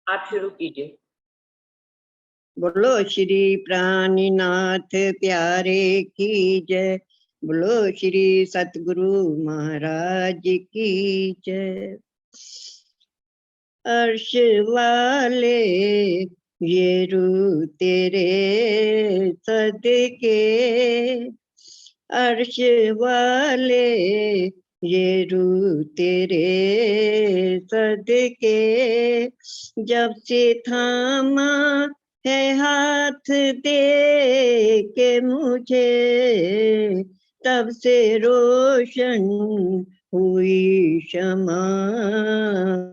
आप शुरू कीजिए। बोलो श्री प्राणीनाथ प्यारे की जय। बोलो श्री सतगुरु महाराज की जय। अर्श वाले ये रू तेरे सदके, अर्श वाले ये रू तेरे सदके, जब से थामा है हाथ दे के मुझे, तब से रोशन हुई क्षमा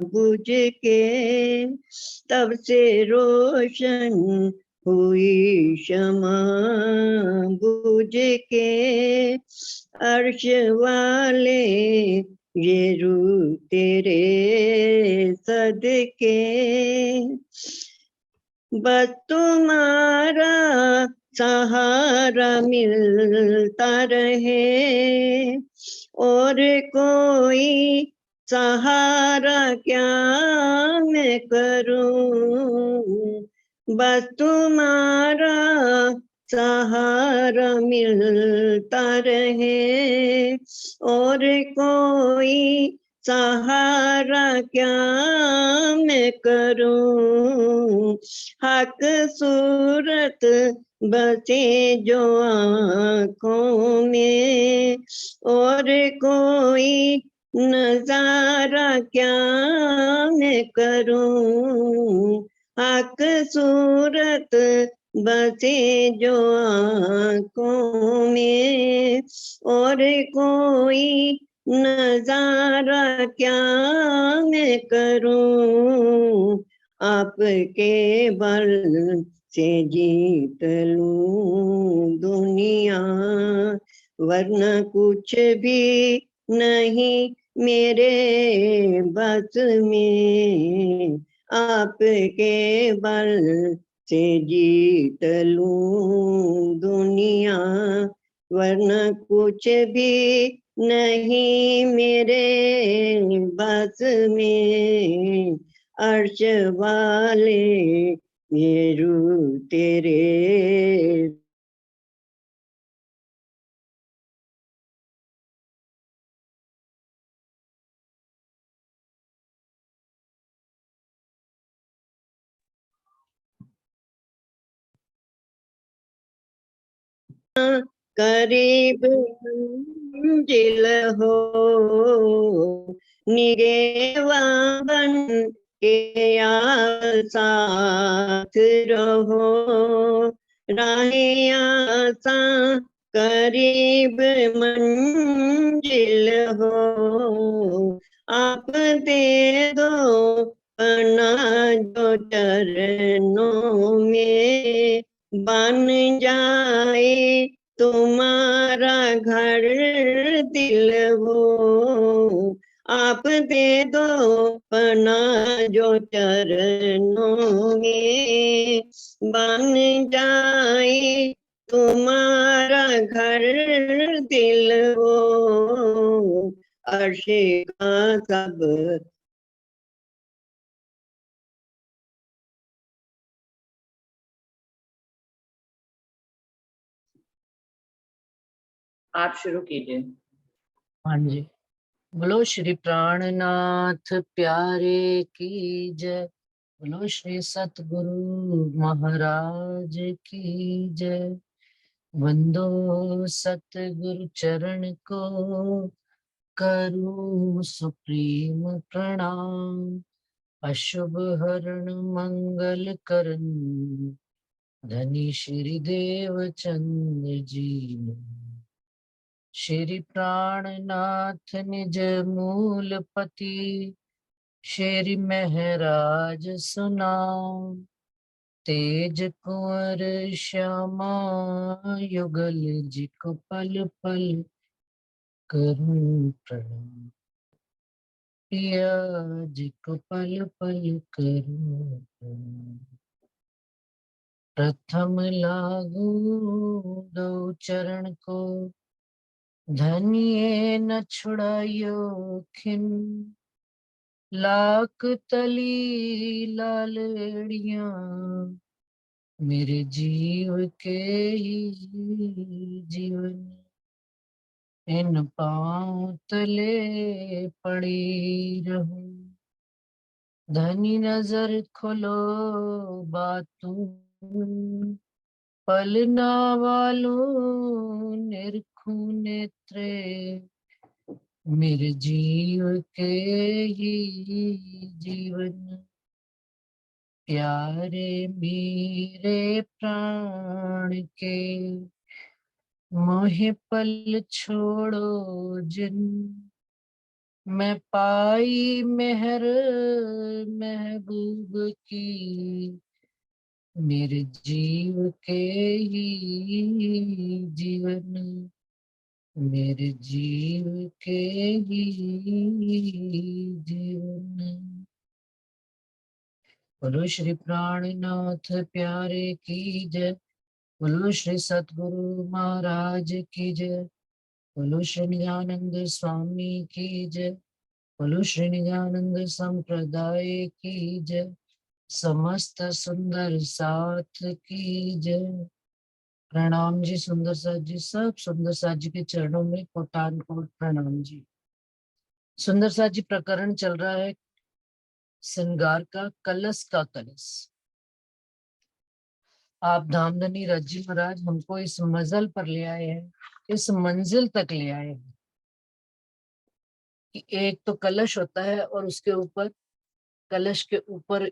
बुझ के, तब से रोशन हुई क्षमा बुझ के। अर्श वाले ये रू तेरे सदके, बस तुम्हारा सहारा मिलता रहे, और कोई सहारा क्या मैं करूं। बस तुम्हारा सहारा मिलता रहे, और कोई सहारा क्या मैं करूं। हक सूरत बसे जो आँखों में, और कोई नजारा क्या मैं करूं। हक सूरत बसे जो आँखों में, और कोई नजारा क्या मैं करूं। आपके बल से जीत लूं दुनिया, वरना कुछ भी नहीं मेरे बस में। आपके बल से जीत लूं दुनिया, वरना कुछ भी नहीं मेरे बस में। अर्श वाले ये रू तेरे करीब मंजिल हो, निगेवा बन के यार साथ रहो। राहें आसा करीब मंजिल हो, आप दे दो पना जो चरणों में, बन जाए तुम्हारा घर दिल हो। आप दे दो पना जो चरणों में, बन जाए तुम्हारा घर दिल हो। अर्श का सब आप शुरू कीजिए। हाँ जी। बोलो श्री प्राणनाथ प्यारे की जय। बोलो श्री सतगुरु महाराज की जय। वंदो सतगुरु चरण को, करूं सुप्रीम प्रणाम। अशुभ हरण मंगल करन, धनी श्री देव चंद जी। श्री प्राणनाथ निज मूलपति, श्री महराज सुनाओ। तेज कुंवर श्यामा युगल जी को पल पल करूं प्रणाम। पिया जी को पल पल करूं प्रणाम। प्रथम लागू दो चरण को, धनिये न छुड़ायो खिन। लाख तली लालड़ियां मेरे जीव के ही जीवन, इन पांव तले पड़ी रहूं। धनी नजर खोलो बातूं, पलना वालों निरखूं नेत्रे, मेरे जीव के ही जीवन, प्यारे मेरे प्राण के, मोहे पल छोड़ो जिन, मैं पाई मेहर महबूब की, मेरे जीव के ही जीवन, मेरे जीव के ही जीवन। बोलो श्री प्राणनाथ प्यारे की जय, बोलो श्री सतगुरु महाराज की जय, बोलो श्री नित्यानंद स्वामी की जय, बोलो श्री नित्यानंद संप्रदाय की जय, समस्त सुंदर साथ की जय। प्रणाम जी सुंदर साथ जी, सब सुंदर साथ जी के चरणों में कोटान कोट प्रणाम जी। सुंदर साथ जी प्रकरण चल रहा है श्रृंगार का, कलश का कलश। आप धामधनी रज्जी महाराज हमको इस मजल पर ले आए हैं, इस मंजिल तक ले आए हैं कि एक तो कलश होता है और उसके ऊपर, कलश के ऊपर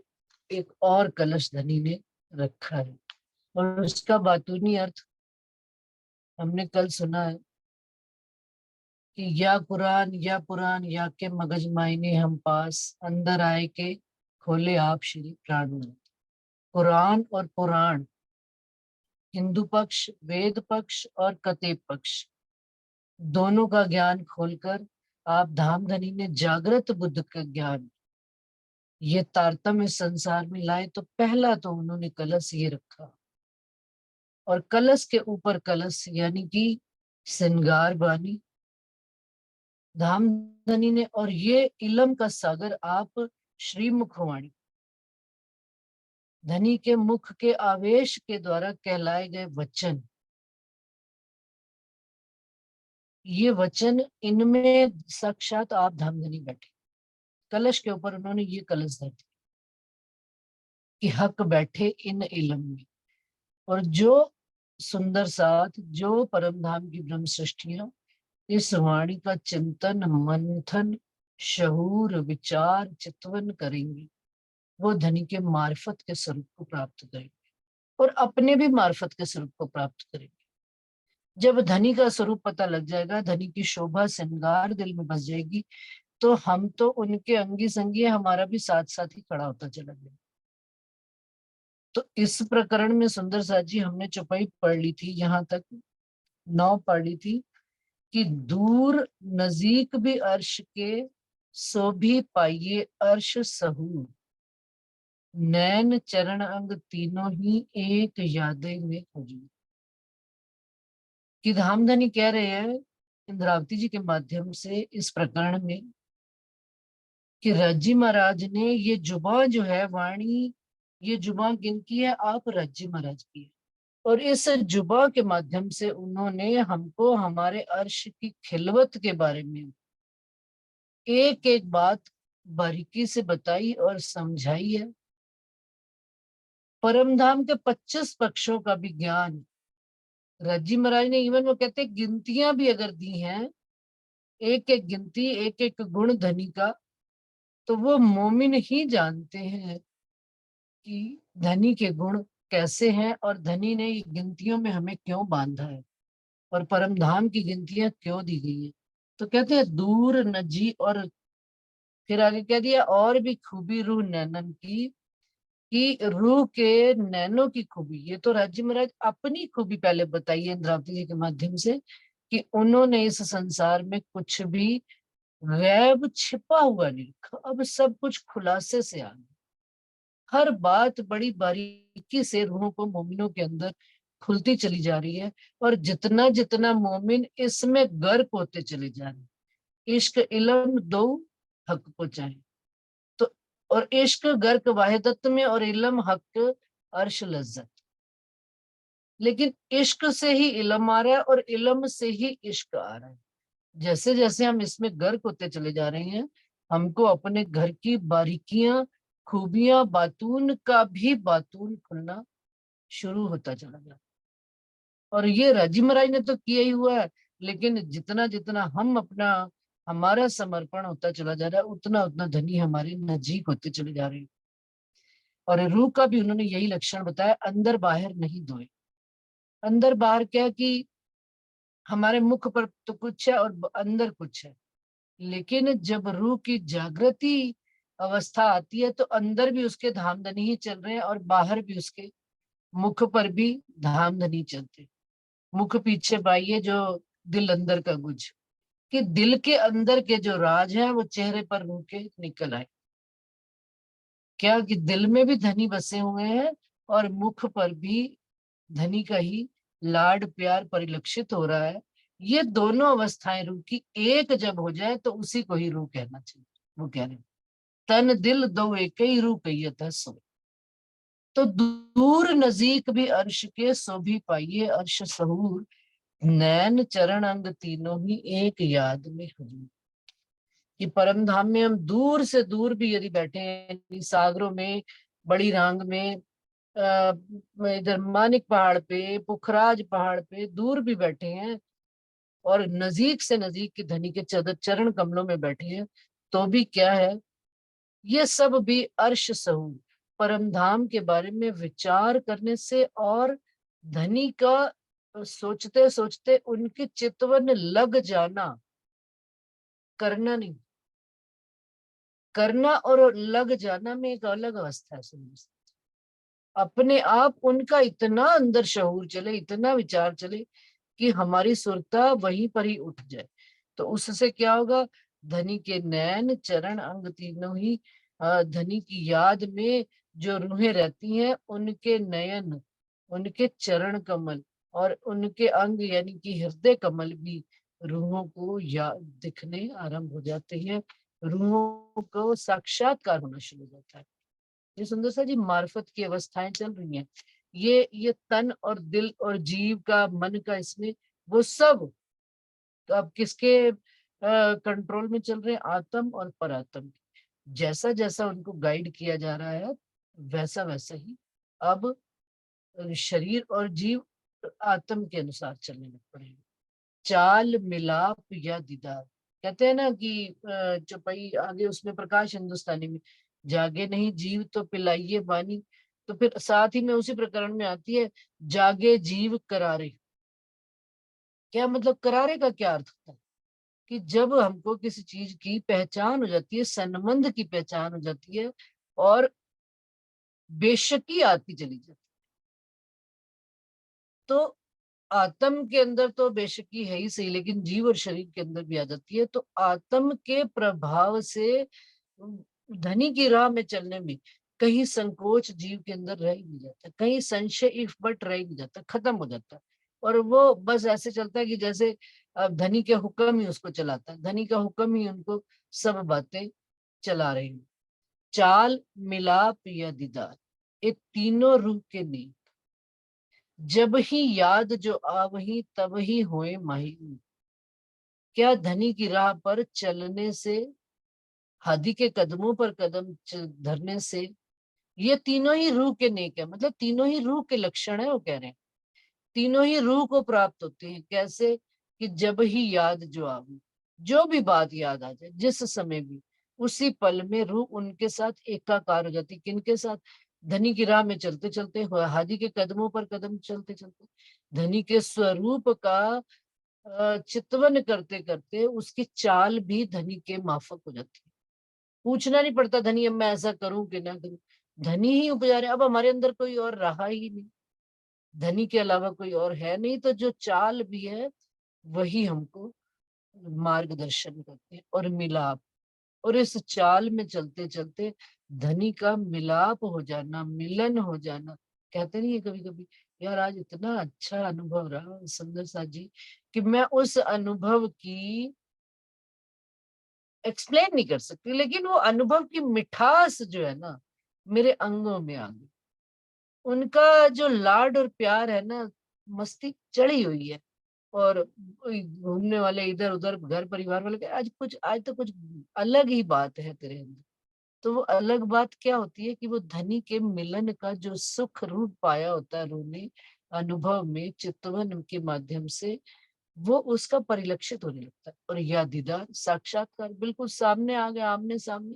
एक और कलश धनी ने रखा है, और उसका बातूनी अर्थ हमने कल सुना है कि या कुरान या के मगज मायने हम पास, अंदर आए के खोले आप श्री प्राणनाथ। कुरान और पुराण, हिंदू पक्ष, वेद पक्ष और कतेब पक्ष, दोनों का ज्ञान खोलकर आप धामधनी ने जागृत बुद्ध का ज्ञान ये तारतम्य संसार में लाए। तो पहला तो उन्होंने कलश ये रखा, और कलश के ऊपर कलश यानी कि श्रृंगार बानी धामधनी ने, और ये इलम का सागर आप श्री मुखवाणी, धनी के मुख के आवेश के द्वारा कहलाए गए वचन, ये वचन, इनमें साक्षात आप धामधनी बैठे। कलश के ऊपर उन्होंने ये कलश धर दिया कि हक बैठे इन इलम में। और जो सुंदर साथ, जो परम धाम की ब्रह्म सृष्टियां इस वाणी का चिंतन मंथन शहूर विचार चितवन करेंगे, वो धनी के मार्फत के स्वरूप को प्राप्त करेंगे और अपने भी मार्फत के स्वरूप को प्राप्त करेंगे। जब धनी का स्वरूप पता लग जाएगा, धनी की शोभा श्रृंगार दिल में बस जाएगी, तो हम तो उनके अंगी संगी, हमारा भी साथ साथ ही खड़ा होता चला गया। तो इस प्रकरण में सुंदर साथ जी हमने चौपाई पढ़ ली थी, यहाँ तक 9 पढ़ ली थी कि दूर नजीक भी अर्श के, सो भी पाइये अर्श सहूर, नैन चरण अंग तीनों ही एक यादें में हुजूर। कि धामधनी कह रहे हैं इंद्रावती जी के माध्यम से इस प्रकरण में कि रज्जी महाराज ने ये जुबान जो है वाणी, ये जुबान किनकी है? आप रज्जी महाराज की है। और इस जुबा के माध्यम से उन्होंने हमको हमारे अर्श की खिलवत के बारे में एक एक बात बारीकी से बताई और समझाई है। परमधाम के 25 पक्षों का भी ज्ञान रज्जी महाराज ने, इवन वो कहते हैं गिनतियां भी अगर दी हैं, एक एक गिनती, एक एक गुण धनी का, तो वो मोमिन ही जानते हैं कि धनी के गुण कैसे हैं और धनी ने ये गिनतियों में हमें क्यों बांधा है और परमधाम की गिनतियां क्यों दी गई है। तो कहते हैं दूर नजी, और फिर आगे कह दिया और भी खूबी रूह नैनन की, कि रूह के नैनों की खूबी। ये तो राज्य महाराज अपनी खूबी पहले बताइए इंद्रावती जी के माध्यम से कि उन्होंने इस संसार में कुछ भी गैब छिपा हुआ नहीं रखा, अब सब कुछ खुलासे से आ गया। हर बात बड़ी बारीकी से रूहों को मोमिनों के अंदर खुलती चली जा रही है, और जितना जितना मोमिन इसमें गर्क होते चले जा रहे हैं। इश्क इल्म दो हक को चाहे, और इश्क गर्क वाहिदत में और इल्म हक अर्श लज्जत। लेकिन इश्क से ही इल्म आ रहा है और इल्म से ही इश्क आ रहा है। जैसे जैसे हम इसमें गर्क होते चले जा रहे हैं, हमको अपने घर की बारीकियां, खूबियां, बातून का भी बातून खुलना शुरू होता चला जा रहा है। और ये राजी महाराज ने तो किया ही हुआ है, लेकिन जितना जितना हम अपना हमारा समर्पण होता चला जा रहा है, उतना उतना धनी हमारे नजीक होते चले जा रहे हैं। और रूह का भी उन्होंने यही लक्षण बताया, अंदर बाहर नहीं धोए। अंदर बाहर क्या कि हमारे मुख पर तो कुछ है और अंदर कुछ है, लेकिन जब रूह की जागृति अवस्था आती है तो अंदर भी उसके धाम धनी ही चल रहे हैं और बाहर भी उसके मुख पर भी धाम धनी चलते। मुख पीछे बाइये जो दिल अंदर का गुज, कि दिल के अंदर के जो राज है वो चेहरे पर रूह के निकल आए। क्या कि दिल में भी धनी बसे हुए हैं और मुख पर भी धनी का ही लाड प्यार परिलक्षित हो रहा है। ये दोनों अवस्थाएं रूह की एक जब हो जाए तो उसी को ही रूह कहना चाहिए। वो कह रहे हैं, तन दिल दो एक ही रूह कहियत है सो। तो दूर नजीक भी अर्श के सो भी पाइए अर्श सहूर, नैन चरण अंग तीनों ही एक याद में हजूर। कि परम धाम में हम दूर से दूर भी यदि बैठे हैं, सागरों में, बड़ी रांग में, इधर मानिक पहाड़ पे, पुखराज पहाड़ पे दूर भी बैठे हैं और नजीक से नजीक के धनी के चरण कमलों में बैठे हैं, तो भी क्या है, ये सब भी अर्श सहूर, परम धाम के बारे में विचार करने से और धनी का सोचते सोचते उनके चितवन लग जाना, करना नहीं, करना और लग जाना में एक अलग अवस्था है। समझ, अपने आप उनका इतना अंदर शऊर चले, इतना विचार चले कि हमारी सुरता वहीं पर ही उठ जाए। तो उससे क्या होगा, धनी के नैन चरण अंग तीनों ही, धनी की याद में जो रूहें रहती हैं, उनके नयन, उनके चरण कमल और उनके अंग यानी कि हृदय कमल भी रूहों को याद दिखने आरंभ हो जाते हैं। रूहों को साक्षात्कार होना शुरू हो जाता है। ये सुंदर सा जी मार्फत की अवस्थाएं चल रही हैं। ये तन और दिल और जीव का, मन का, इसमें वो सब तो अब किसके कंट्रोल में चल रहे हैं, आत्म और परात्म। जैसा जैसा उनको गाइड किया जा रहा है वैसा वैसा ही अब शरीर और जीव आत्म के अनुसार चलने लग पड़े। चाल मिलाप या दीदार, कहते हैं ना कि चौपाई आगे उसमें प्रकाश हिंदुस्तानी में, जागे नहीं जीव तो पिलाइए बानी। तो फिर साथ ही में उसी प्रकरण में आती है, जागे जीव करारे। क्या मतलब करारे का क्या अर्थ होता है, कि जब हमको किसी चीज की पहचान हो जाती है, संबंध की पहचान हो जाती है और बेशकी आती चली जाती है, तो आत्म के अंदर तो बेशकी है ही सही, लेकिन जीव और शरीर के अंदर भी आ जाती है। तो आत्म के प्रभाव से धनी की राह में चलने में कहीं संकोच जीव के अंदर रह ही नहीं जाता, कहीं संशय इफ बट रह ही नहीं जाता, खत्म हो जाता है। और वो बस ऐसे चलता है कि जैसे धनी के हुक्म ही उसको चलाता है, धनी का हुक्म ही उनको सब बातें चला रही हैं। चाल मिलाप या दीदार, ये तीनों रूह के नींव, जब ही याद जो आवही तब ही होए माही। क्या धनी की राह पर चलने से, हादी के कदमों पर कदम धरने से, ये तीनों ही रूह के नेक है, मतलब तीनों ही रूह के लक्षण है। वो कह रहे हैं तीनों ही रूह को प्राप्त होते हैं। कैसे, कि जब ही याद जो आवे, जो भी बात याद आ जाए जिस समय भी, उसी पल में रूह उनके साथ एकाकार हो जाती। किनके साथ, धनी की राह में चलते चलते, हादी के कदमों पर कदम चलते चलते, धनी के स्वरूप का चितवन करते करते उसकी चाल भी धनी के माफक हो जाती है। पूछना नहीं पड़ता धनी अब मैं ऐसा करूं कि ना करूं, धनी ही उपजा रहे। अब हमारे अंदर कोई और रहा ही नहीं, धनी के अलावा कोई और है नहीं, तो जो चाल भी है वही हमको मार्गदर्शन करते हैं। और मिलाप, और इस चाल में चलते चलते धनी का मिलाप हो जाना, मिलन हो जाना। कहते नहीं है कभी कभी, यार आज इतना अच्छा अनुभव रहा सुंदर सा जी, कि मैं उस अनुभव की एक्सप्लेन नहीं कर सकती, लेकिन वो अनुभव की मिठास जो है ना मेरे अंगों में आ गई। उनका जो लाड और प्यार है ना, मस्ती चढ़ी हुई है। और घूमने वाले इधर उधर घर परिवार वाले आज तो कुछ अलग ही बात है तेरे अंदर। तो वो अलग बात क्या होती है कि वो धनी के मिलन का जो सुख रूप पाया होता है रूह ने अनुभव में चितवन के माध्यम से, वो उसका परिलक्षित होने लगता है। और यह दीदार साक्षात्कार बिल्कुल सामने आ गया, आमने सामने,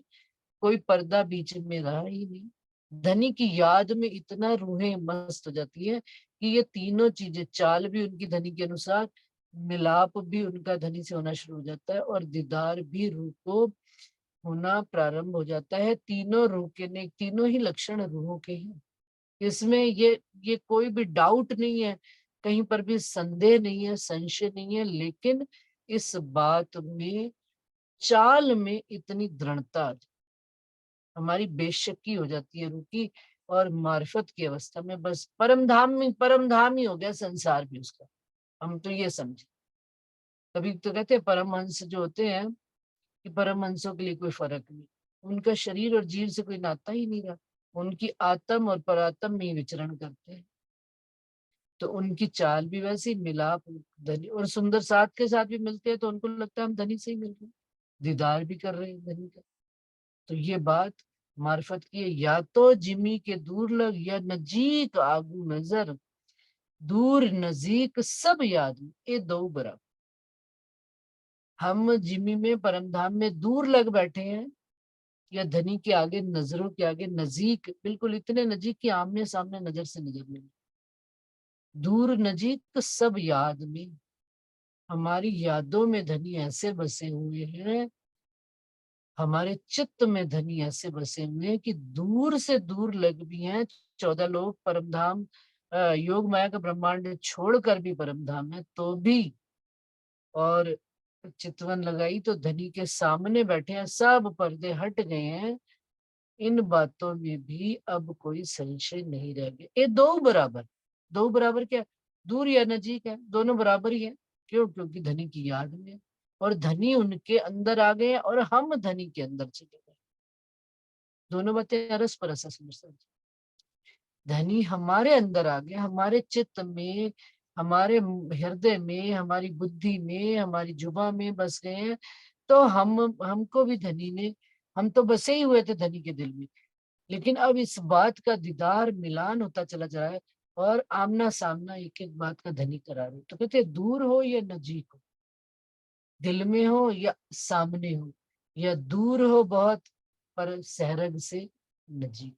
कोई पर्दा बीच में रहा ही नहीं। धनी की याद में इतना रूहें मस्त हो जाती है कि ये तीनों चीजें, चाल भी उनकी धनी के अनुसार, मिलाप भी उनका धनी से होना शुरू हो जाता है, और दीदार भी रूह को होना प्रारंभ हो जाता है। तीनों रूह के ने तीनों ही लक्षण रूहों के हैं। इसमें ये कोई भी डाउट नहीं है, कहीं पर भी संदेह नहीं है, संशय नहीं है। लेकिन इस बात में, चाल में इतनी दृढ़ता, हमारी बेशक्की हो जाती है रूह की, और मार्फत की अवस्था में बस परम धाम ही हो गया संसार भी उसका। हम तो ये समझे। कभी तो कहते हैं परमहंस जो होते हैं कि परमहंसों के लिए कोई फर्क नहीं, उनका शरीर और जीव से कोई नाता ही नहीं रहा, उनकी आत्म और परात्म में ही विचरण करते हैं। तो उनकी चाल भी वैसी, मिलाप धनी और सुंदर साथ के साथ भी मिलते हैं तो उनको लगता है हम धनी से ही मिल रहे हैं, दीदार भी कर रहे हैं धनी का। तो ये बात मार्फत की है, या तो जिमी के दूर लग या नजीक आगू नजर, दूर नजीक सब याद में, ये दो बराबर। हम जिमी में परमधाम में दूर लग बैठे हैं, या धनी के आगे, नजरों के आगे नजीक, बिल्कुल इतने नजीक कि आमने सामने नजर से नजर मिले। दूर नजीक सब याद में, हमारी यादों में धनी ऐसे बसे हुए हैं, हमारे चित्त में धनी ऐसे बसे हुए हैं कि दूर से दूर लग भी हैं। 14 लोग परमधाम, योग माया का ब्रह्मांड छोड़कर भी परमधाम है तो भी, और चितवन लगाई तो धनी के सामने बैठे हैं, सब पर्दे हट गए हैं। इन बातों में भी अब कोई संशय नहीं रह गया। ये दो बराबर, दो बराबर क्या, दूर या नजीक है, दोनों बराबर ही है। क्यों? क्योंकि धनी की याद में है, और धनी उनके अंदर आ गए और हम धनी के अंदर चले गए। दोनों बातें अरस परस है सुंदर। धनी हमारे अंदर आ गए, हमारे चित्त में, हमारे हृदय में, हमारी बुद्धि में, हमारी जुबा में बस गए हैं। तो हमको भी धनी ने, हम तो बसे ही हुए थे धनी के दिल में, लेकिन अब इस बात का दीदार मिलान होता चला जा रहा है, और आमना सामना एक एक बात का धनी करा रहे। तो कहते दूर हो या नजीक हो, दिल में हो या सामने हो, या दूर हो बहुत पर सहरग से नजीक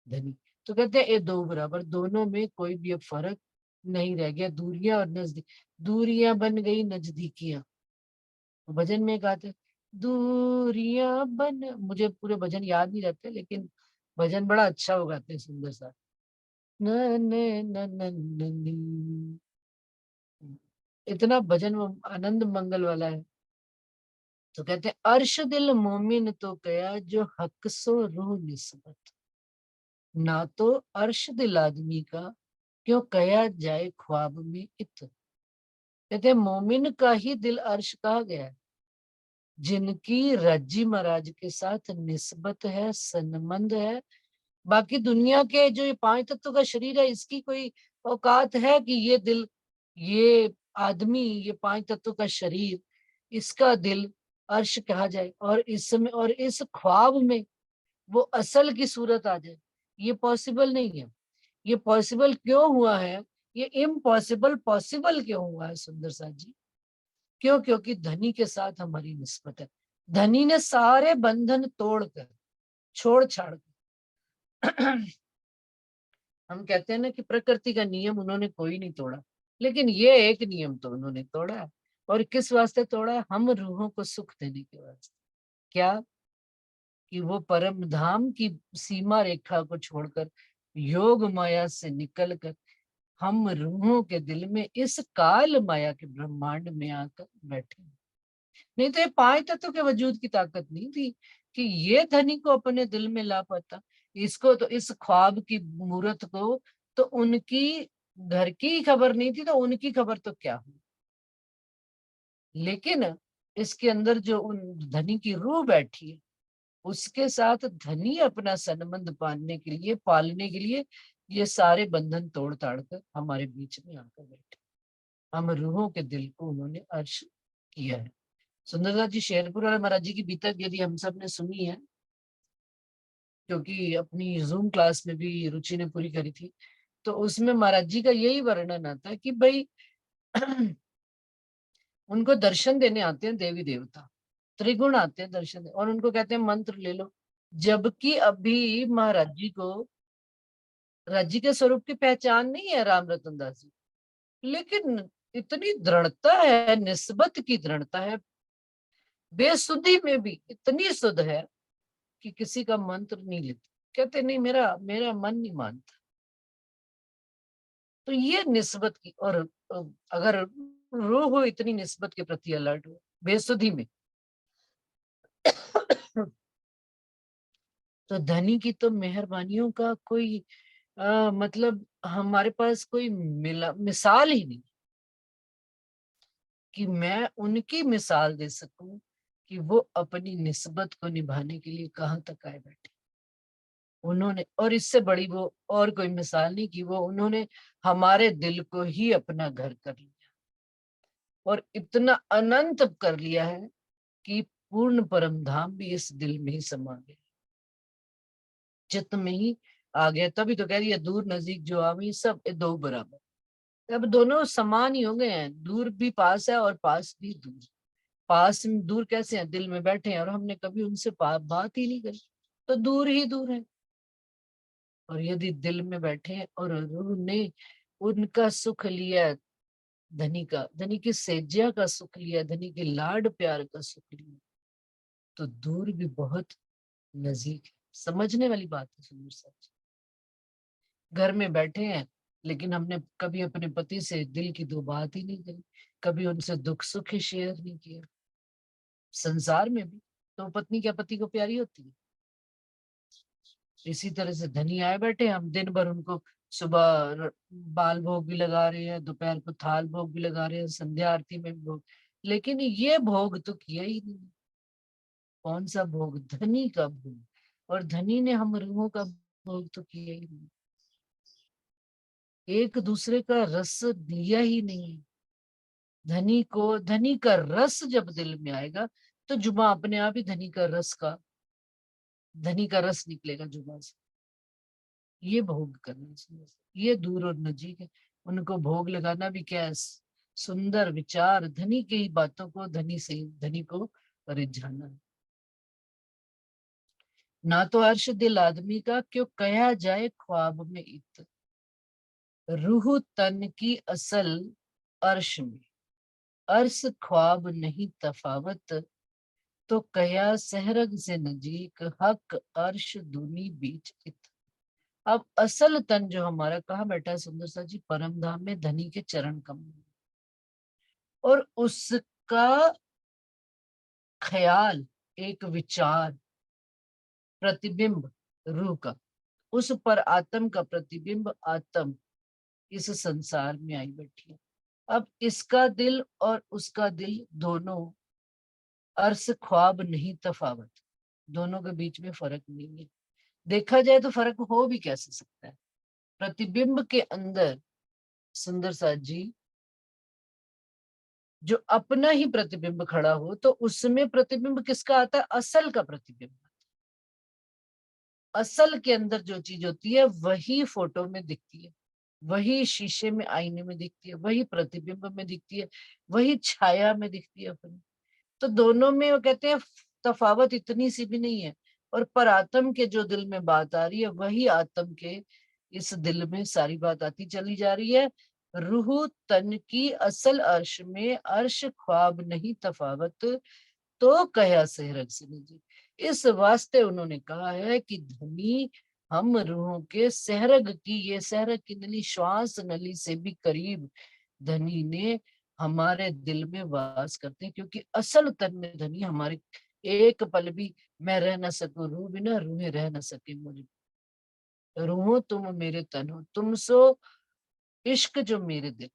धनी। तो कहते हैं ये दो बराबर, दोनों में कोई भी अब फर्क नहीं रह गया। दूरियां और नजदीक, दूरियां बन गई नजदीकियां। भजन में गाते, दूरियां बन, मुझे पूरे भजन याद नहीं रहते, लेकिन भजन बड़ा अच्छा हो गाते हैं, सुंदर सा। न न न न न नी। इतना भजन वो आनंद मंगल वाला है। तो कहते हैं अर्श दिल मोमिन तो कया जो हक सो रूह निस्बत, ना तो अर्श दिल आदमी का क्यों कया जाए ख्वाब में इत। कहते हैं मोमिन का ही दिल अर्श कहा गया है, जिनकी रज्जी महाराज के साथ निस्बत है, संबंध है। बाकी दुनिया के जो ये 5 तत्व का शरीर है, इसकी कोई औकात है कि ये दिल, ये आदमी, ये 5 तत्व का शरीर, इसका दिल अर्श कहा जाए, और इसमें और इस ख्वाब में वो असल की सूरत आ जाए? ये पॉसिबल नहीं है। ये पॉसिबल क्यों हुआ है? ये इम्पॉसिबल पॉसिबल क्यों हुआ है सुंदर साथ जी? क्यों? क्योंकि धनी के साथ हमारी निस्बत है। धनी ने सारे बंधन तोड़कर, छोड़ छाड़ कर हम कहते हैं ना कि प्रकृति का नियम उन्होंने कोई नहीं तोड़ा, लेकिन ये एक नियम तो उन्होंने तोड़ा है। और किस वास्ते तोड़ा है? हम रूहों को सुख देने के वास्ते। क्या? कि वो परम धाम की सीमा रेखा को छोड़कर, योग माया से निकलकर, हम रूहों के दिल में इस काल माया के ब्रह्मांड में आकर बैठे। नहीं तो ये 5 तत्व के वजूद की ताकत नहीं थी कि ये धनी को अपने दिल में ला पाता। इसको तो, इस ख्वाब की मूरत को तो उनकी घर की खबर नहीं थी, तो उनकी खबर तो क्या हुई। लेकिन इसके अंदर जो उन धनी की रूह बैठी है, उसके साथ धनी अपना संबंध पालने के लिए ये सारे बंधन तोड़ ताड़ कर हमारे बीच में आकर बैठे। हम रूहों के दिल को उन्होंने अर्श किया है। सुंदरदास जी शेरपुर वाले महाराज जी की बीतक यदि हम सब ने सुनी है, क्योंकि अपनी जूम क्लास में भी रुचि ने पूरी करी थी, तो उसमें महाराज जी का यही वर्णन आता है कि भाई उनको दर्शन देने आते हैं देवी देवता, त्रिगुण आते हैं दर्शन दे, और उनको कहते हैं मंत्र ले लो, जबकि अभी महाराज जी को राज्य के स्वरूप की पहचान नहीं है राम रतन दास जी, लेकिन इतनी दृढ़ता है, निस्बत की दृढ़ता है, बेसुधी में भी इतनी सुध है कि किसी का मंत्र नहीं लेते, कहते नहीं मेरा मेरा मन नहीं मानता। तो ये निस्बत की, और अगर रूह हो इतनी निस्बत के प्रति अलर्ट हो बेसुधी में, तो धनी की तो मेहरबानियों का कोई मतलब हमारे पास कोई मिसाल ही नहीं कि मैं उनकी मिसाल दे सकूं कि वो अपनी निस्बत को निभाने के लिए कहाँ तक आए बैठे उन्होंने। और इससे बड़ी वो और कोई मिसाल नहीं कि वो उन्होंने हमारे दिल को ही अपना घर कर लिया, और इतना अनंत कर लिया है कि पूर्ण परम धाम भी इस दिल में ही समा गया, चित्त में ही आ गया। तभी तो कह रही है दूर नजदीक जो आवी सब ए दो बराबर। अब दोनों समान ही हो गए हैं, दूर भी पास है और पास भी दूर। पास में दूर कैसे हैं, दिल में बैठे हैं और हमने कभी उनसे बात ही नहीं करी, तो दूर ही दूर है। और यदि दिल में बैठे हैं और रूह ने उनका सुख लिया, धनी की सेज्या का सुख लिया, धनी के लाड प्यार का सुख लिया, तो दूर भी बहुत नजदीक है। समझने वाली बात है सुंदर साहब। घर में बैठे हैं लेकिन हमने कभी अपने पति से दिल की दो बात ही नहीं करी, कभी उनसे दुख सुख ही शेयर नहीं किया। संसार में भी तो पत्नी क्या पति को प्यारी होती है। इसी तरह से धनी आए बैठे, हम दिन भर उनको सुबह बाल भोग भी लगा रहे हैं, दोपहर को थाल भोग भी लगा रहे हैं, संध्या आरती में भी भोग, लेकिन ये भोग तो किया ही नहीं। कौन सा भोग, धनी का भोग, और धनी ने हम रूहों का भोग तो किया ही नहीं, एक दूसरे का रस दिया ही नहीं। धनी का रस जब दिल में आएगा तो जुबा अपने आप ही धनी का रस निकलेगा जुबा से। ये भोग करना चाहिए, ये दूर और नजीक है, उनको भोग लगाना भी क्या है, सुंदर विचार, धनी की बातों को धनी को रिझाना है। ना तो अर्श दिल आदमी का क्यों कहा जाए ख्वाब में इत, रूह तन की असल अर्श में, अर्श ख्वाब नहीं तफावत, तो कया सहरग से नजीक हक अर्श दूनी बीच इत। अब असल तन जो हमारा कहाँ बैठा है सुंदर सा जी, परम धाम में धनी के चरण कमल, और उसका ख्याल, एक विचार, प्रतिबिंब रूह का, उस पर आत्म का प्रतिबिंब आत्म इस संसार में आई बैठी है। अब इसका दिल और उसका दिल दोनों अर्श ख्वाब नहीं तफावत, दोनों के बीच में फर्क नहीं है। देखा जाए तो फर्क हो भी कैसे सकता है, प्रतिबिंब के अंदर सुंदर साथ जी जो अपना ही प्रतिबिंब खड़ा हो तो उसमें प्रतिबिंब किसका आता है, असल का प्रतिबिंब। असल के अंदर जो चीज होती है वही फोटो में दिखती है, वही शीशे में आईने में दिखती है, वही प्रतिबिंब में दिखती है, वही छाया में दिखती है अपनी। तो दोनों में वो कहते हैं तफावत इतनी सी भी नहीं है। और पर आत्म के जो दिल में बात आ रही है वही आत्म के इस दिल में सारी बात आती चली जा रही है। रूह तन की असल अर्श में अर्श ख्वाब नहीं तफावत, तो कया सेहरग से निजी। इस वास्ते उन्होंने कहा है कि धनी हम रूहों के सहरग की, ये सहरग की नली श्वास नली से भी करीब धनी ने हमारे दिल में वास करते हैं, क्योंकि असल तन में धनी हमारे एक पल भी मैं रह ना सकूं रूह बिना, रूहें रह ना सके मुझे, रूहो तुम मेरे तन हो, तुम सो इश्क जो मेरे दिल,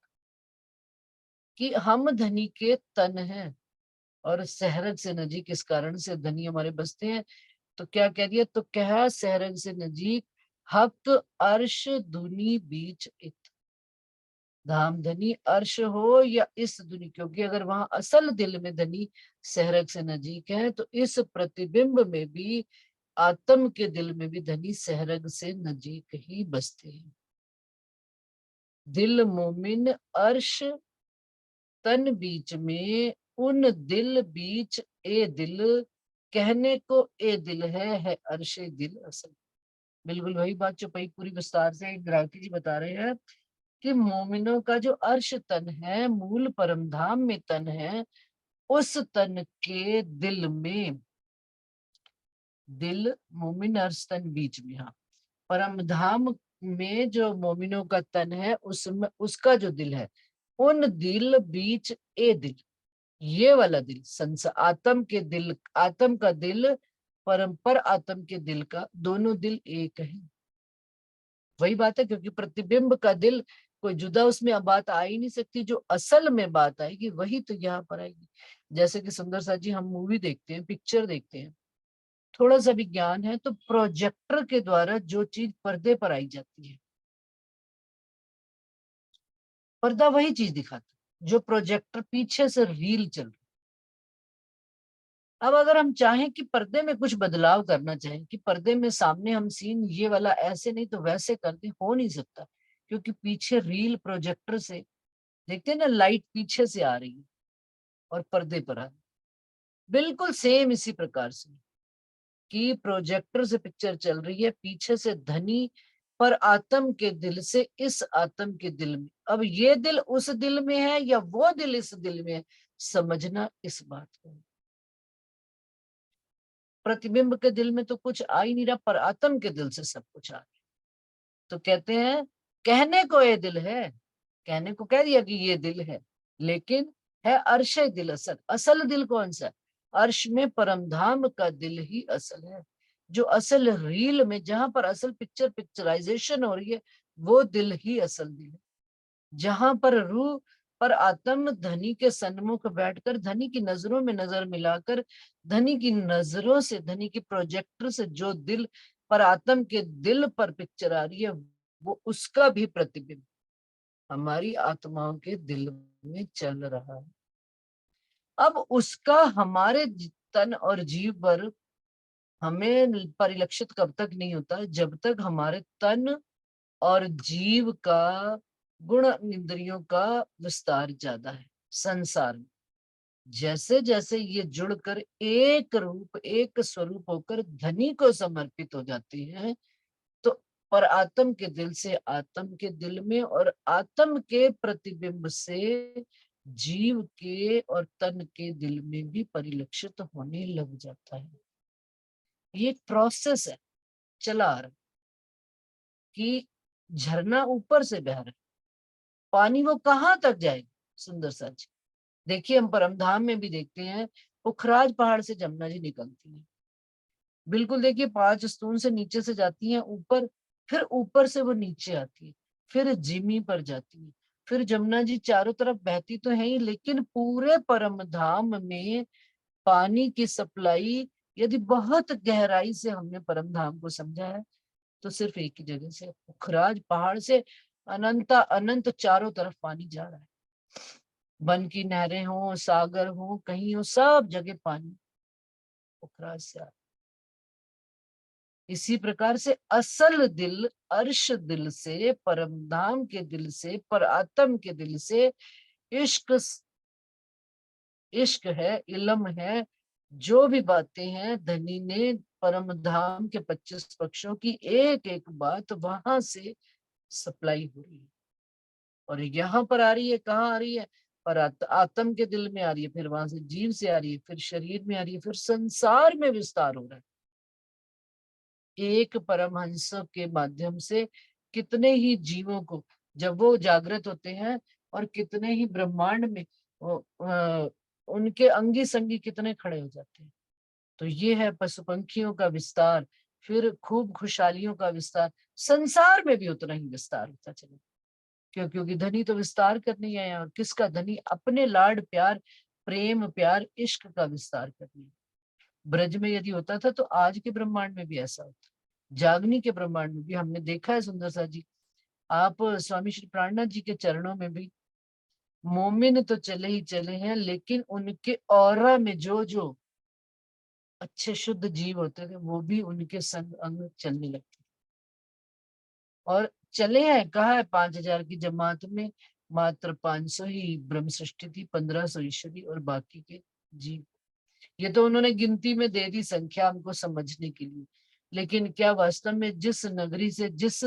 कि हम धनी के तन हैं और सहरग से नजीक इस कारण से धनी हमारे बसते हैं। तो क्या कह दिया, तो कह सहरग से नजीक हक अर्श दुनी बीच इत। धाम धनी अर्श हो या इस दुनी, क्योंकि अगर वहां असल दिल में धनी सहरग से नजीक है तो इस प्रतिबिंब में भी, आत्म के दिल में भी धनी सहरग से नजीक ही बसते हैं। दिल मोमिन अर्श तन बीच में, उन दिल बीच ए दिल, कहने को ए दिल है अर्शे दिल असल। बिल्कुल वही बात जो पई पूरी विस्तार से ग्राहकी जी बता रहे हैं कि मोमिनों का जो अर्श तन है, मूल परमधाम में तन है, उस तन के दिल में, दिल मोमिन अर्श तन बीच में, हाँ, परमधाम में जो मोमिनों का तन है उसमें उसका जो दिल है, उन दिल बीच ए दिल, ये वाला दिल आत्म के दिल, आत्म का दिल परम आत्म के दिल का, दोनों दिल एक है। वही बात है, क्योंकि प्रतिबिंब का दिल कोई जुदा, उसमें अब बात आ ही नहीं सकती। जो असल में बात आएगी वही तो यहाँ पर आएगी। जैसे कि सुंदर सा जी, हम मूवी देखते हैं, पिक्चर देखते हैं, थोड़ा सा भी ज्ञान है तो प्रोजेक्टर के द्वारा जो चीज पर्दे पर आई जाती है, पर्दा वही चीज दिखाता है जो प्रोजेक्टर पीछे से रील चल रही। अब अगर हम चाहें कि पर्दे में कुछ बदलाव करना चाहें कि पर्दे में सामने हम सीन ये वाला ऐसे नहीं तो वैसे कर दें, हो नहीं सकता, क्योंकि पीछे रील प्रोजेक्टर से देखते हैं ना, लाइट पीछे से आ रही है और पर्दे पर आ रही है। बिल्कुल सेम इसी प्रकार से कि प्रोजेक्टर से पिक्चर चल रही है, पीछे से धनी पर आत्म के दिल से इस आत्म के दिल में। अब ये दिल उस दिल में है या वो दिल इस दिल में है, समझना इस बात को। प्रतिबिंब के दिल में तो कुछ आ ही नहीं रहा, पर आत्म के दिल से सब कुछ आ रहा। तो कहते हैं कहने को ये दिल है, कहने को कह दिया कि ये दिल है, लेकिन है अर्श दिल असल। असल दिल कौन सा? अर्श में परमधाम का दिल ही असल है। जो असल रील में, जहां पर असल पिक्चराइजेशन हो रही है, वो दिल ही असल दिल है। जहां पर रूह पर आत्म धनी के सन्मुख बैठकर, धनी की नजरों में नजर मिलाकर, धनी की नजरों से, धनी की प्रोजेक्टर से जो दिल पर आत्म के दिल पर पिक्चर आ रही है, वो उसका भी प्रतिबिंब हमारी आत्माओं के दिल में चल रहा है। अब उसका हमारे तन और जीव पर हमें परिलक्षित कब तक नहीं होता? जब तक हमारे तन और जीव का, गुण इंद्रियों का विस्तार ज्यादा है संसार में। जैसे जैसे ये जुड़कर एक रूप, एक स्वरूप होकर धनी को समर्पित हो जाती है, तो पर आत्म के दिल से आत्म के दिल में, और आत्म के प्रतिबिंब से जीव के और तन के दिल में भी परिलक्षित होने लग जाता है। ये एक प्रोसेस है, चला आ रहा है कि झरना ऊपर से बह रहा है, पानी वो कहाँ तक जाएगा? सुंदर सा जी देखिए, हम परमधाम में भी देखते हैं, पुखराज पहाड़ से जमुना जी निकलती है। बिल्कुल देखिए, 5 स्तून से नीचे से जाती हैं ऊपर, फिर ऊपर से वो नीचे आती है, फिर जिमी पर जाती है, फिर जमुना जी चारों तरफ बहती तो है ही, लेकिन पूरे परमधाम में पानी की सप्लाई, यदि बहुत गहराई से हमने परमधाम को समझा है, तो सिर्फ एक ही जगह से, पुखराज पहाड़ से अनंत अनंत चारों तरफ पानी जा रहा है। वन की नहरें हो, सागर हो, कहीं हो, सब जगह पानी पुखराज से आ रहा है। इसी प्रकार से असल दिल, अर्श दिल से, परमधाम के दिल से, पर आत्म के दिल से इश्क, इश्क है, इल्म है, जो भी बातें हैं, धनी ने परमधाम के 25 पक्षों की एक एक बात वहां से सप्लाई हो रही है, और यहाँ पर आ रही है। कहाँ आ रही है? पर आत्म के दिल में आ रही है, फिर वहां से जीव से आ रही है, फिर शरीर में आ रही है, फिर संसार में विस्तार हो रहा है। एक परमहंस के माध्यम से कितने ही जीवों को, जब वो जागृत होते हैं, और कितने ही ब्रह्मांड में उनके अंगी संगी कितने खड़े हो जाते हैं। तो ये है पशु पंखियों का विस्तार, फिर खूब खुशहालियों का विस्तार, संसार में भी उतना ही विस्तार होता चले। क्योंकि धनी तो विस्तार करने आया, और किसका? धनी अपने लाड प्यार प्रेम प्यार इश्क का विस्तार करने। ब्रज में यदि होता था तो आज के ब्रह्मांड में भी ऐसा होता, जागनी के ब्रह्मांड में भी हमने देखा है। सुंदर सा जी, आप स्वामी श्री प्राणनाथ जी के चरणों में भी मोमिन तो चले ही चले हैं, लेकिन उनके ऑरा में जो जो अच्छे शुद्ध जीव होते थे वो भी उनके संग अंग चलने लगते। और चले हैं, कहा है 5,000 की जमात में मात्र 500 ही ब्रह्म सृष्टि थी, 1,500 ईश्वरी और बाकी के जीव। ये तो उन्होंने गिनती में दे दी संख्या हमको समझने के लिए, लेकिन क्या वास्तव में जिस नगरी से, जिस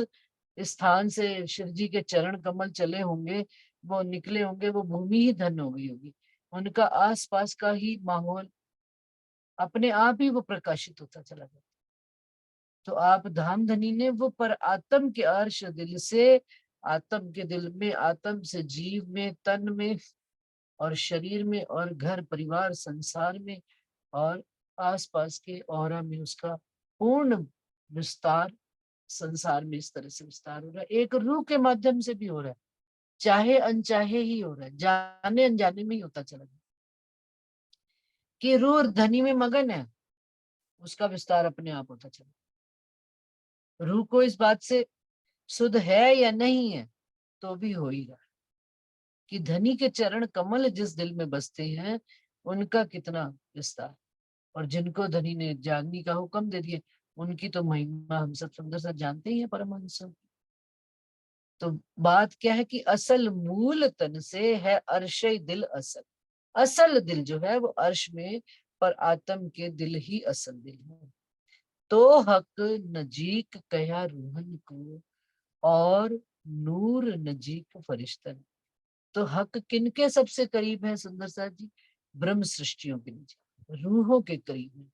स्थान से शिव जी के चरण कमल चले होंगे, वो निकले होंगे, वो भूमि ही धन्य हो गई होगी। उनका आसपास का ही माहौल अपने आप ही वो प्रकाशित होता चला गया। तो आप धाम धनी ने वो पर आत्म के अर्श दिल से, आत्म के दिल में, आत्म से जीव में, तन में और शरीर में और घर परिवार संसार में और आसपास के औरा में उसका पूर्ण विस्तार संसार में इस तरह से विस्तार हो रहा है। एक रूह के माध्यम से भी हो रहा है, चाहे अनचाहे ही हो रहा है, जाने अनजाने में ही होता चला गया कि रूह धनी में मगन है, उसका विस्तार अपने आप होता चला। रूह को इस बात से शुद्ध है या नहीं है तो भी हो ही रहा है कि धनी के चरण कमल जिस दिल में बसते हैं उनका कितना विस्तार। और जिनको धनी ने जागने का हुक्म दे दिया उनकी तो महिमा हम सब सुंदर सा जानते ही है परमहंस। तो बात क्या है कि असल मूल तन से है अर्शय दिल असल। असल दिल जो है वो अर्श में, पर आत्म के दिल ही असल दिल है। तो हक नजीक कया रूहन को और नूर नजीक फरिश्तन। तो हक किनके सबसे करीब है सुंदर सा जी? ब्रह्म सृष्टियों के नजीक, रूहों के करीब है।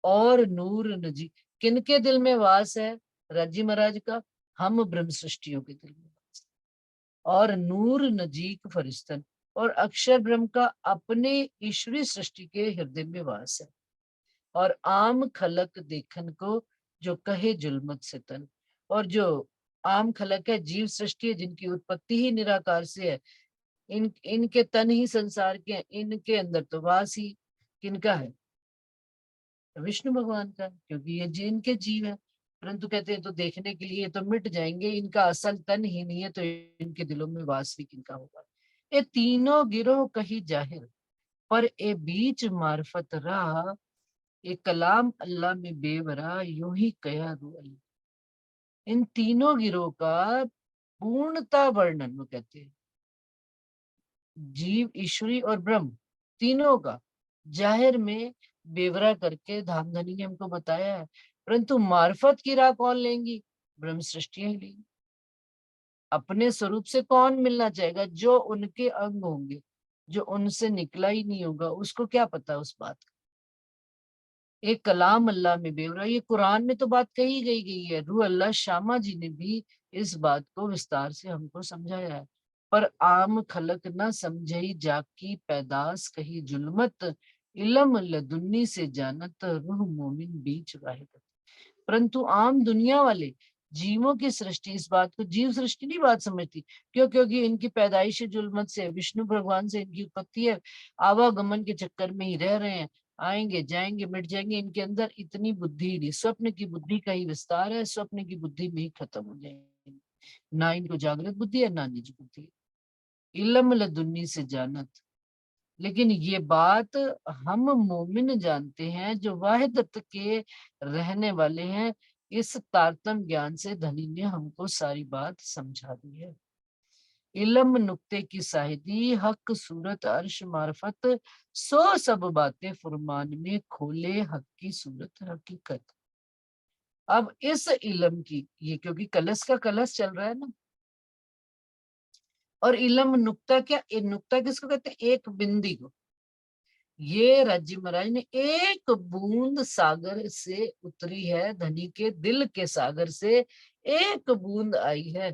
और नूर नजीक किनके दिल में वास है? राजी महाराज का, हम ब्रह्म सृष्टियों के दिल में वास है। और नूर नजीक फरिश्तन, और अक्षर ब्रह्म का अपने ईश्वरी सृष्टि के हृदय में वास है। और आम खलक देखन को जो कहे जुल्मत से तन। और जो आम खलक है, जीव सृष्टि है जिनकी उत्पत्ति ही निराकार से है, इनके तन ही संसार के हैं, इनके अंदर तो वास ही किनका है? विष्णु भगवान का, क्योंकि ये इनके जीव है। परंतु कहते हैं तो देखने के लिए तो मिट जाएंगे, इनका असल तन ही नहीं है, तो इनके दिलों में वास भी किनका होगा? ये तीनों गिरोह कही जाहिर, पर ए बीच मार्फत रहा, ये कलाम अल्लाह में बेवरा, यूं ही कया रू अल्लाह। इन तीनों गिरोह का पूर्णता वर्णन वो कहते हैं, जीव ईश्वरी और ब्रह्म तीनों का जाहिर में बेवरा करके धामधनी ने हमको बताया है। परंतु मार्फत की राह कौन लेंगी? ब्रह्म सृष्टियां ही लेंगी। अपने स्वरूप से कौन मिलना चाहेगा? जो उनके अंग होंगे, जो उनसे निकला ही नहीं होगा, उसको क्या पता उस बात का। एक कलाम अल्लाह में बेवरा, ये कुरान में तो बात कही गई है। रूह अल्लाह शामा जी ने भी इस बात को विस्तार से हमको समझाया है। पर आम खलक न समझई जाकी पैदास कही जुल्मत, इलम लदुन्नी से जानत रूह मोमिन बीच वाहिद। परंतु आम दुनिया वाले जीवों की सृष्टि इस बात को जीव सृष्टि नहीं बात समझती। क्यों? क्योंकि इनकी पैदाइश जुल्मत से, विष्णु भगवान से इनकी उत्पत्ति है, आवागमन के चक्कर में ही रह रहे हैं, आएंगे जाएंगे मिट जाएंगे। इनके अंदर इतनी बुद्धि ही नहीं, स्वप्न की बुद्धि का ही विस्तार है, स्वप्न की बुद्धि में ही खत्म हो जाएंगे। ना इनको जागृत बुद्धि है ना निज बुद्धि है। इलम लदुन्नी से जानत, लेकिन ये बात हम मोमिन जानते हैं जो वाहिदत के रहने वाले हैं। इस तारतम ज्ञान से धनी ने हमको सारी बात समझा दी है। इलम नुक्ते की साहिदी हक सूरत अर्श मार्फत, सो सब बातें फुरमान में खोले हक की सूरत हकीकत। अब इस इलम की, ये क्योंकि कलश का कलश चल रहा है ना, और इलम नुक्ता क्या, नुक्ता किसको कहते हैं? एक बिंदी को। ये राज्य महाराज ने एक बूंद सागर से उतरी है, धनी के दिल के सागर से एक बूंद आई है।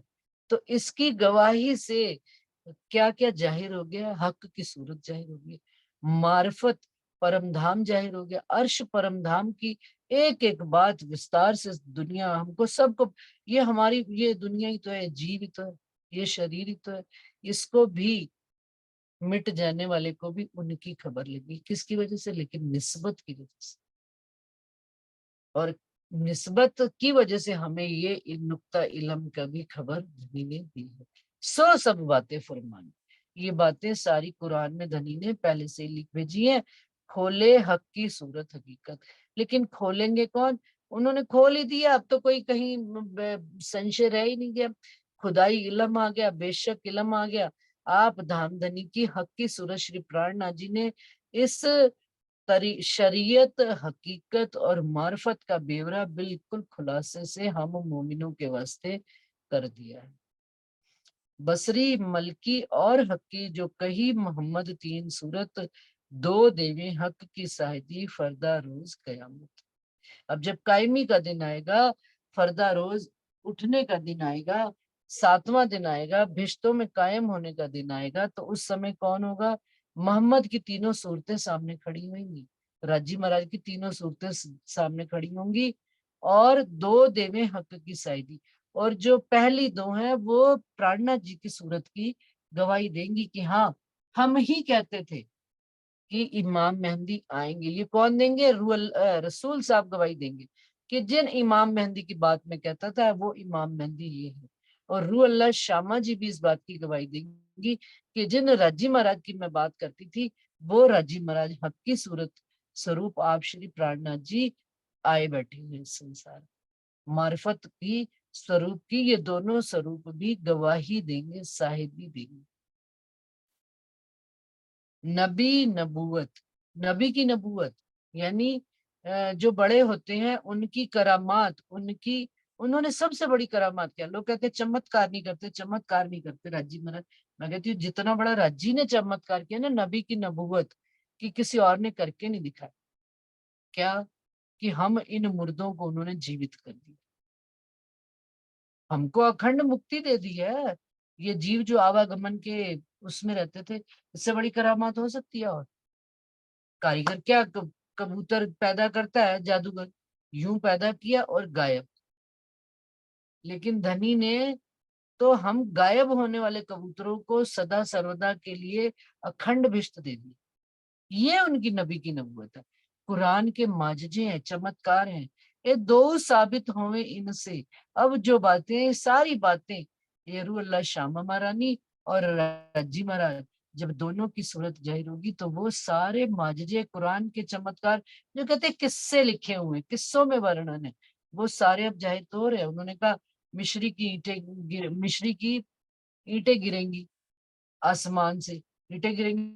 तो इसकी गवाही से क्या क्या जाहिर हो गया? हक की सूरत जाहिर हो गई, मार्फत परमधाम जाहिर हो गया, अर्श परमधाम की एक एक बात विस्तार से दुनिया हमको सबको, ये हमारी ये दुनिया ही तो है, जीव ही तो है, ये शरीर ही तो है, इसको भी मिट जाने वाले को भी उनकी खबर लगी। किसकी वजह से? लेकिन निस्बत की वजह से। और निस्बत की वजह से हमें ये नुक्ता इलम का भी खबर धनी ने दी है। सो सब बातें फरमान, ये बातें सारी कुरान में धनी ने पहले से लिख भेजी है। खोले हक की सूरत हकीकत, लेकिन खोलेंगे कौन? उन्होंने खोल ही दिया, अब तो कोई कहीं संशय रह ही नहीं गया। खुदाई इलम आ गया, बेशक इलम आ गया। आप धामधनी की हक की सूरत श्री प्राणनाथ जी ने इस शरीयत, हकीकत और मार्फत का ब्यौरा बिल्कुल खुलासे से हम मोमिनों के वास्ते कर दिया है। बसरी, मलकी और हक्की जो कही मोहम्मद तीन सूरत, दो देवे हक की साहिदी फरदा रोज कयामत। अब जब कायमी का दिन आएगा, फरदा रोज उठने का दिन आएगा, 7वां दिन आएगा, भिश्तों में कायम होने का दिन आएगा, तो उस समय कौन होगा? मोहम्मद की तीनों सूरतें सामने खड़ी होंगी, राजी महाराज की तीनों सूरतें सामने खड़ी होंगी, और दो देवे हक की साइदी, और जो पहली दो हैं वो प्राणनाथ जी की सूरत की गवाही देंगी कि हाँ, हम ही कहते थे कि इमाम मेहंदी आएंगे। ये कौन देंगे? रसूल साहब गवाही देंगे कि जिन इमाम मेहंदी की बात में कहता था वो इमाम मेहंदी ये है। और रूह अल्लाह शामा जी भी इस बात की गवाही देंगी कि जिन राजी महाराज की मैं बात करती थी वो राजी महाराज हक की सूरत स्वरूप आप श्री प्राणनाथ जी आए बैठे हुए इस संसार। मार्फत की स्वरूप की ये दोनों स्वरूप भी गवाही देंगे, साहिबी देंगे। नबी नबूवत, नबी की नबूवत यानी जो बड़े होते हैं उनकी करामात, उनकी उन्होंने सबसे बड़ी करामात क्या? लोग कहते हैं चमत्कार नहीं करते, चमत्कार नहीं करते राजी महाराज। मैं कहती हूँ जितना बड़ा राजी ने चमत्कार किया ना नबी की नबूवत की, किसी और ने करके नहीं दिखाया। क्या? कि हम इन मुर्दों को उन्होंने जीवित कर दिया, हमको अखंड मुक्ति दे दी है। ये जीव जो आवागमन के उसमें रहते थे, इससे बड़ी करामात हो सकती है? और कारीगर क्या कबूतर पैदा करता है, जादूगर यूं पैदा किया और गायब। लेकिन धनी ने तो हम गायब होने वाले कबूतरों को सदा सर्वदा के लिए अखंड भिष्ट दे दी। ये उनकी नबी की नबूवत है। कुरान के माजजे हैं, चमत्कार हैं, ये दो साबित होवे इनसे। अब जो बातें, सारी बातें ये रूह अल्लाह शामा महारानी और रज्जी महाराज जब दोनों की सूरत जाहिर होगी तो वो सारे माजजे कुरान के चमत्कार जो कहते हैं किस्से लिखे हुए, किस्सों में वर्णन है, वो सारे अब जाहिर तो हो रहे हैं। उन्होंने कहा मिश्री की ईंटें गिरेंगी आसमान से, ईंटें गिरेंगी